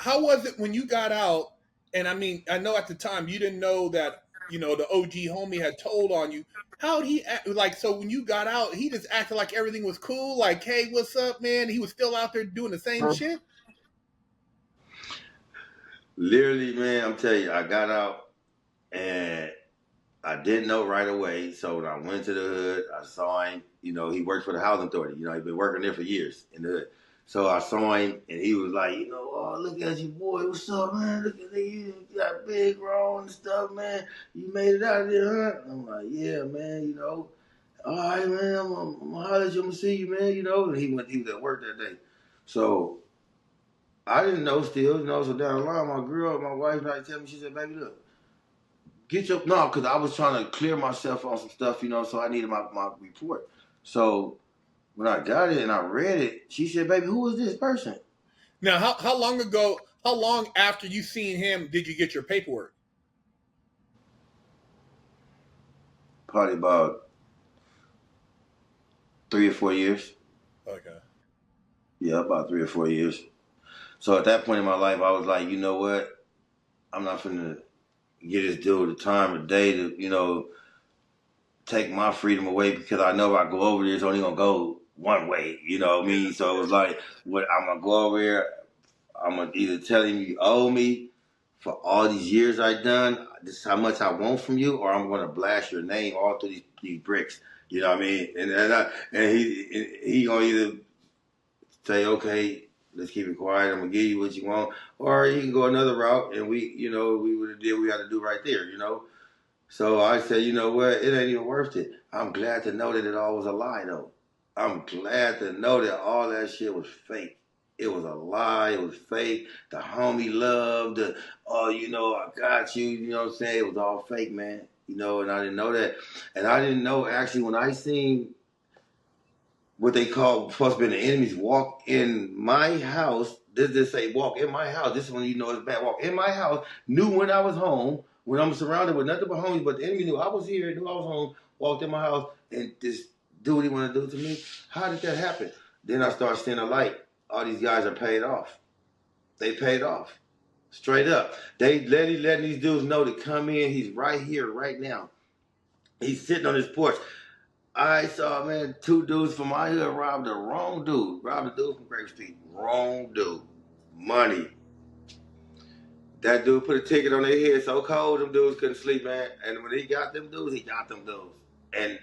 how was it when you got out? And I mean, I know at the time you didn't know that, the OG homie had told on you. How'd he act? Like, so when you got out, he just acted like everything was cool. Like, hey, what's up, man? He was still out there doing the same shit. Literally, man, I'm telling you, I got out and I didn't know right away. So when I went to the hood, I saw him. He worked for the housing authority. He'd been working there for years in the hood. So I saw him, and he was like, oh, look at you, boy. What's up, man? Look at you. You got big, grown and stuff, man. You made it out of there, huh? I'm like, yeah, man, All right, man, I'm going to holler at you. I'm going to see you, man, And he was at work that day. So I didn't know still, So down the line, my wife, like, tell me, she said, baby, look. No, because I was trying to clear myself on some stuff, so I needed my report. So when I got it and I read it, she said, baby, who is this person? Now, how long after you seen him did you get your paperwork? Probably about 3 or 4 years. Okay. Yeah, about 3 or 4 years. So at that point in my life, I was like, you know what? I'm not finna get this dude the time of day to, take my freedom away because I know if I go over there, it's only gonna go one way. You know what I mean? So it was like, what I'm gonna go over here. I'm gonna either tell him you owe me for all these years I done. This is how much I want from you, or I'm gonna blast your name all through these bricks. You know what I mean? And he gonna either say, okay, let's keep it quiet. I'm gonna give you what you want, or he can go another route, and we would have did what we had to do right there. So I said, you know what? It ain't even worth it. I'm glad to know that it all was a lie, though. I'm glad to know that all that shit was fake. It was a lie. It was fake. The homie loved. I got you. You know what I'm saying? It was all fake, man. And I didn't know that. And I didn't know, actually, when I seen what they call supposed to be the enemies walk in my house. This say walk in my house. This is when it's bad. Walk in my house. Knew when I was home. When I'm surrounded with nothing but homies, but the enemy knew I was here, knew I was home, walked in my house, and just do what he wanted to do to me. How did that happen? Then I started seeing a light. All these guys are paid off. They paid off. Straight up. They letting these dudes know to come in. He's right here, right now. He's sitting on his porch. I saw, man, 2 dudes from my hood robbed the wrong dude. Robbed the dude from Grape Street. Wrong dude. Money. That dude put a ticket on their head so cold, them dudes couldn't sleep, man. And when he got them dudes, he got them dudes. And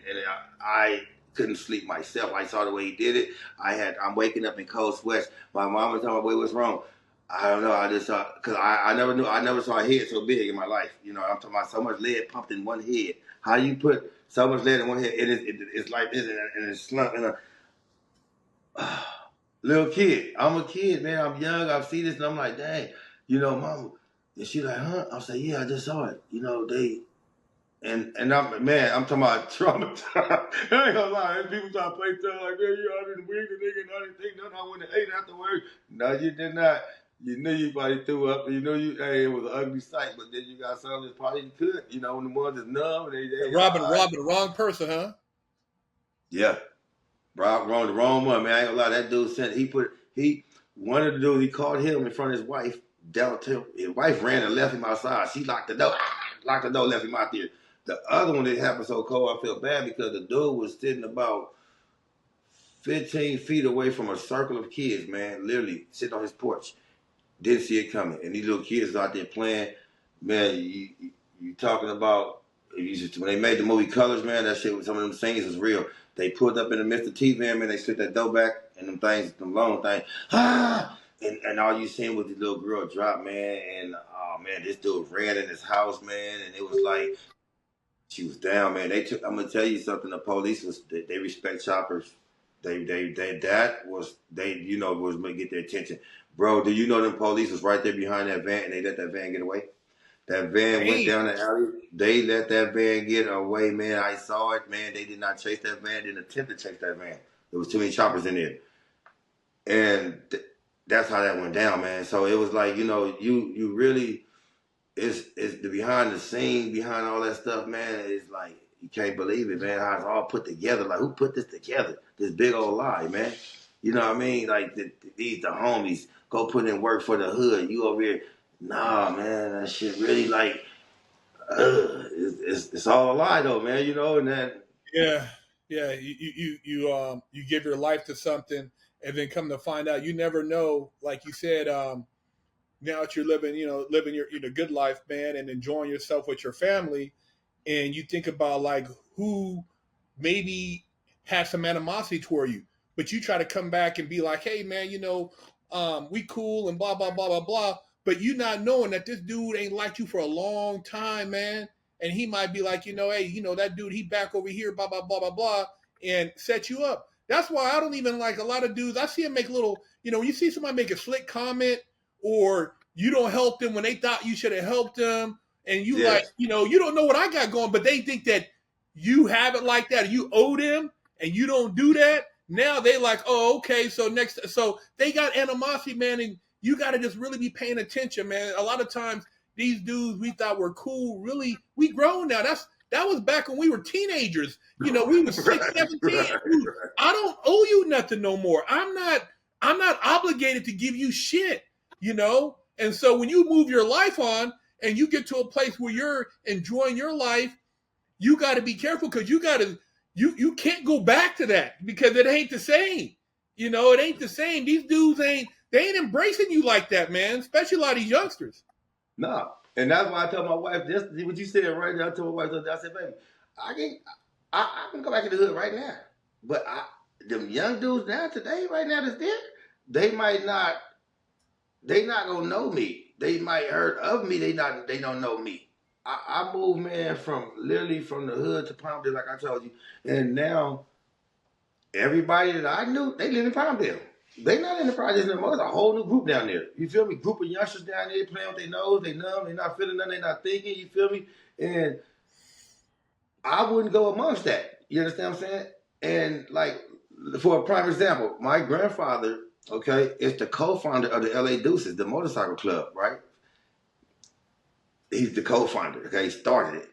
I couldn't sleep myself. I saw the way he did it. I'm waking up in cold sweats. My mom was telling me, wait, what's wrong? I don't know. I just saw, because I never saw a head so big in my life. I'm talking about so much lead pumped in one head. How you put so much lead in one head? It's like this, and it's slumped in a little kid. I'm a kid, man. I'm young. I see this, and I'm like, dang, mama. And she like, huh? I say, yeah, I just saw it. And I'm talking about traumatized. I ain't gonna lie. People try to play stuff like, man, I didn't wig the nigga, and I didn't think nothing. I went to ate afterwards. No, you did not. You knew you probably threw up. You knew it was an ugly sight, but then you got some that probably could. When the ones that's numb, they robbing the wrong person, huh? Yeah. Rob wrong the wrong one, man. I ain't gonna lie. That dude one of the dudes, he called him in front of his wife. His wife ran and left him outside. She locked the door. Locked the door, left him out there. The other one that happened so cold, I feel bad because the dude was sitting about 15 feet away from a circle of kids, man. Literally sitting on his porch. Didn't see it coming. And these little kids out there playing. Man, you talking about, when they made the movie Colors, man, that shit with some of them scenes was real. They pulled up in the midst of T-Van, man, they slipped that door back, and them long things, and all you seen was the little girl drop, man, and, oh, man, this dude ran in his house, man, and it was like, she was down, man. I'm gonna tell you something, the police they respect choppers. Was get their attention. Bro, do you know them police was right there behind that van, and they let that van get away? That van went down the alley. They let that van get away, man. I saw it, man. They did not chase that van. Didn't attempt to chase that van. There was too many choppers in there. And that's how that went down, man. So it was like, you really, it's the behind the scene, behind all that stuff, man. It's like, you can't believe it, man. How it's all put together. Like, who put this together? This big old lie, man. You know what I mean? Like, the homies go put in work for the hood. You over here, nah, man, that shit really like, it's all a lie though, man. You know, and then Yeah, yeah. You give your life to something, and then come to find out, you never know. Like you said, now that you're living, living your good life, man, and enjoying yourself with your family, and you think about like who maybe has some animosity toward you, but you try to come back and be like, hey, man, we cool and blah blah blah blah blah, but you not knowing that this dude ain't liked you for a long time, man, and he might be like, hey, that dude, he back over here, blah blah blah blah blah, and set you up. That's why I don't even like a lot of dudes. I see them make little, when you see somebody make a slick comment, or you don't help them when they thought you should have helped them, and you like, yes, you don't know what I got going, but they think that you have it like that. You owe them, and you don't do that. Now they like, oh, okay. So they got animosity, man, and you got to just really be paying attention, man. A lot of times, these dudes we thought were cool, really, we grown now. That was back when we were teenagers. We were six, right, 17. right, Dude, right. I don't owe you nothing no more. I'm not obligated to give you shit. And so when you move your life on and you get to a place where you're enjoying your life, you got to be careful, because you can't go back to that, because it ain't the same. It ain't the same. These dudes ain't embracing you like that, man. Especially a lot of these youngsters. No, and that's why I tell my wife this. What you said right now. I told my wife, I said, baby, I can I can go back in the hood right now, but them young dudes now today, right now that's there, they might not. They not gonna know me. They might heard of me. They don't know me. I moved, man, from literally from the hood to Palmdale, like I told you, and now everybody that I knew, they live in Palmdale. They not in the projects no more. There's a whole new group down there. You feel me? Group of youngsters down there playing with their nose, they numb, they not feeling nothing, they not thinking. You feel me? And I wouldn't go amongst that. You understand what I'm saying? And like, for a prime example, my grandfather, okay, is the co-founder of the LA Deuces, the motorcycle club, right? He's the co-founder. Okay, he started it.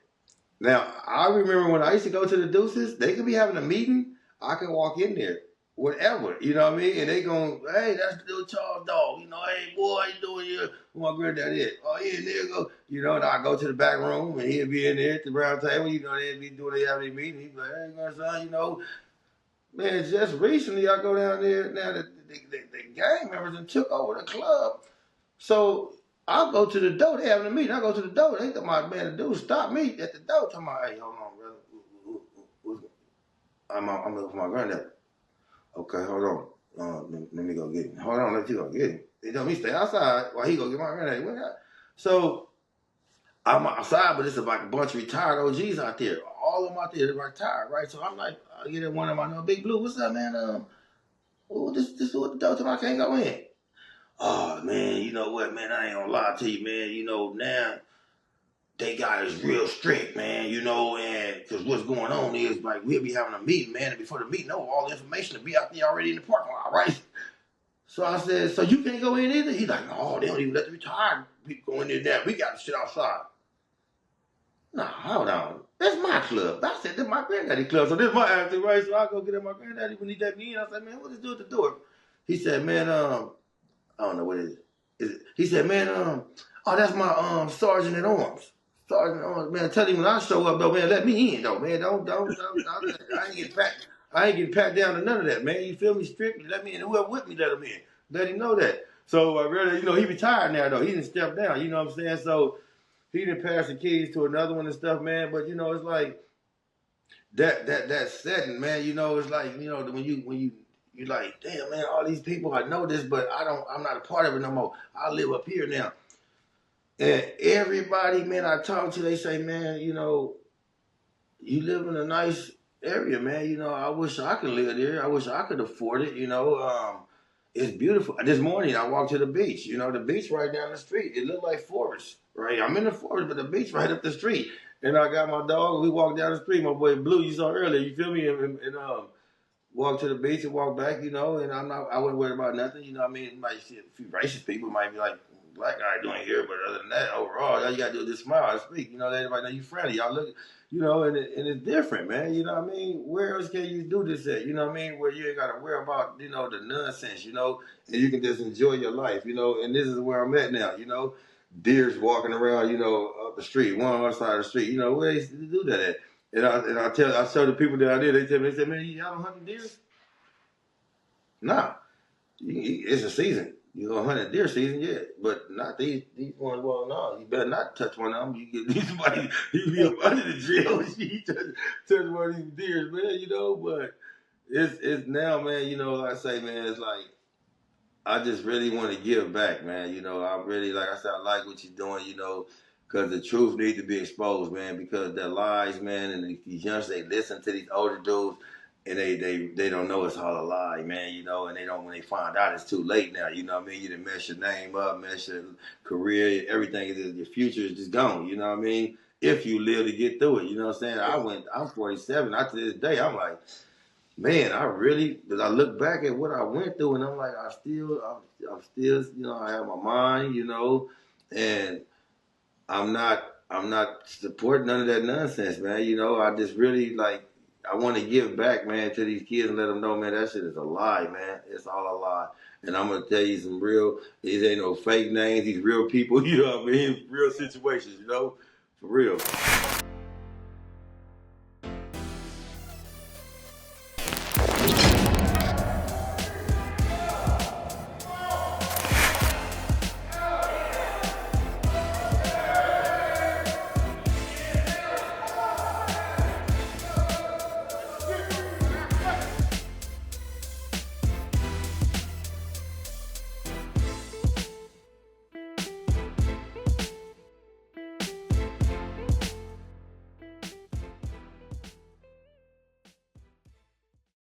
Now, I remember when I used to go to the Deuces, they could be having a meeting. I can walk in there, whatever, you know what I mean? And they going, hey, that's the little Charles dog. Hey, boy, how you doing here? Who my granddad is? Oh, yeah, there you go. And I go to the back room, and he'll be in there at the round table. They'll be doing they having a meeting. He's like, hey, grandson, man, just recently I go down there. Now, the gang members and took over the club. So I'll go to the door. They having a meeting. I go to the door. They got my man, the dude stop me at the door. Talking about, hey, hold on, brother. I'm looking for my granddad. Okay, hold on. Let me go get him. Hold on, let you go get him. They tell me stay outside while he go get my granddad. So I'm outside, but it's like a bunch of retired OGs out there. All of them out there, they're retired, right? So I'm like, I get in one of my Big Blue. What's up, man? This is what the door to I can't go in. Oh man, you know what, man? I ain't gonna lie to you, man. Now they got us real strict, man. And because what's going on is like we'll be having a meeting, man, and before the meeting, all the information will be out there already in the parking lot, right? So I said, so you can't go in either? He's like, no, they don't even let the retired people go in there now. We got to sit outside. Nah, hold on. That's my club. I said, this is my granddaddy club. So this is my attitude, right? So I go get at my granddaddy when he let me in. I said, man, what this do at the door? He said, man, I don't know what it is. He said, man, oh, that's my sergeant at arms. Sergeant at arms, man. Tell him when I show up, though, man, let me in, though, man. Don't. I ain't getting packed. I ain't getting packed down to none of that, man. You feel me? Strictly, let me in. Whoever with me, let him in. Let him know that. So I really, he retired now, though. He didn't step down. You know what I'm saying? So he didn't pass the keys to another one and stuff, man. But it's like that setting, man. It's like when you're like, damn, man, all these people, I know this, but I'm not a part of it no more. I live up here now. And everybody, man, I talk to, they say, man, you live in a nice area, man. I wish I could live there. I wish I could afford it, It's beautiful. This morning, I walked to the beach. The beach right down the street. It looked like forest, right? I'm in the forest, but the beach right up the street. And I got my dog. We walked down the street. My boy Blue, you saw earlier. You feel me? And walk to the beach and walk back, and I wasn't worried about nothing, I mean, you might see a few racist people might be like, black guy doing here, but other than that, overall, all you gotta do is just smile and speak. You know, everybody know you friendly. Y'all look, you know, and it's different, man. You know what I mean? Where else can you do this at? You know what I mean? Where you ain't gotta worry about, you know, the nonsense, you know, and you can just enjoy your life, you know. And this is where I'm at now, you know. Deers walking around, you know, up the street, one on one side of the street. You know, where they do that at? And I show the people that I did. They tell me, they said, man, y'all don't hunt deer? Nah, it's a season. You go hunt a deer season, yeah, but not these ones. Well, no, you better not touch one of them. You get somebody, you be up under the jail. You touch one of these deers, man. You know, but it's now, man. You know, like I say, man, it's like I just really want to give back, man. You know, I really, like I said, I like what you're doing. You know, because the truth needs to be exposed, man. Because their lies, man, and these youngsters, they listen to these older dudes and they don't know it's all a lie, man, you know, and they don't, when they find out it's too late now, you know what I mean? You done mess your name up, mess your career, everything, your future is just gone, you know what I mean? If you live to get through it, you know what I'm saying? I'm 47, to this day, I'm like, man, because I look back at what I went through and I'm like, I'm still, you know, I have my mind, you know, and I'm not supporting none of that nonsense, man. You know, I just really like I want to give back, man, to these kids and let them know, man, that shit is a lie, man. It's all a lie. And I'm gonna tell you some real. These ain't no fake names. These real people. You know what I mean? Real situations. You know, for real.